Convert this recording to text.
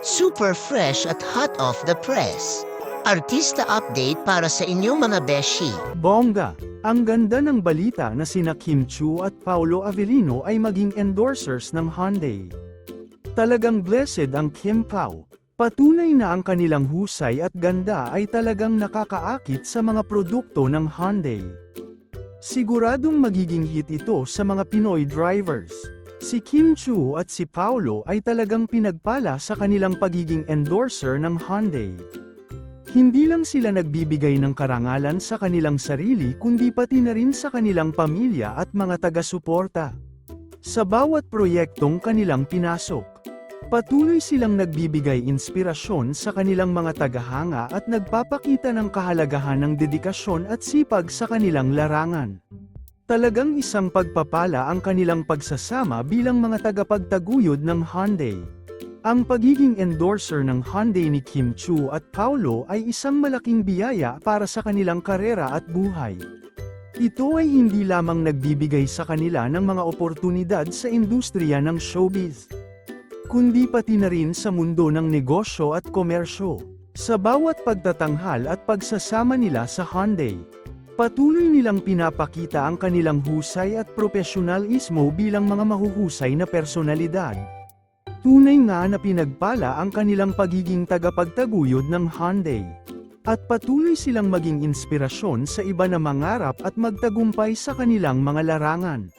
Super fresh at hot off the press. Artista update para sa inyong mga beshi. Bongga! Ang ganda ng balita na sina Kim Chiu at Paolo Avellino ay maging endorsers ng Hyundai. Talagang blessed ang Kim Pao. Patunay na ang kanilang husay at ganda ay talagang nakakaakit sa mga produkto ng Hyundai. Siguradong magiging hit ito sa mga Pinoy drivers. Si Kim Chiu at si Paolo ay talagang pinagpala sa kanilang pagiging endorser ng Hyundai. Hindi lang sila nagbibigay ng karangalan sa kanilang sarili kundi pati na rin sa kanilang pamilya at mga taga-suporta. Sa bawat proyektong kanilang pinasok, patuloy silang nagbibigay inspirasyon sa kanilang mga tagahanga at nagpapakita ng kahalagahan ng dedikasyon at sipag sa kanilang larangan. Talagang isang pagpapala ang kanilang pagsasama bilang mga tagapagtaguyod ng Hyundai. Ang pagiging endorser ng Hyundai ni Kim Chiu at Paolo ay isang malaking biyaya para sa kanilang karera at buhay. Ito ay hindi lamang nagbibigay sa kanila ng mga oportunidad sa industriya ng showbiz, kundi pati na rin sa mundo ng negosyo at komersyo. Sa bawat pagtatanghal at pagsasama nila sa Hyundai, patuloy nilang pinapakita ang kanilang husay at profesionalismo bilang mga mahuhusay na personalidad. Tunay nga na pinagpala ang kanilang pagiging tagapagtaguyod ng Hyundai. At patuloy silang maging inspirasyon sa iba na mangarap at magtagumpay sa kanilang mga larangan.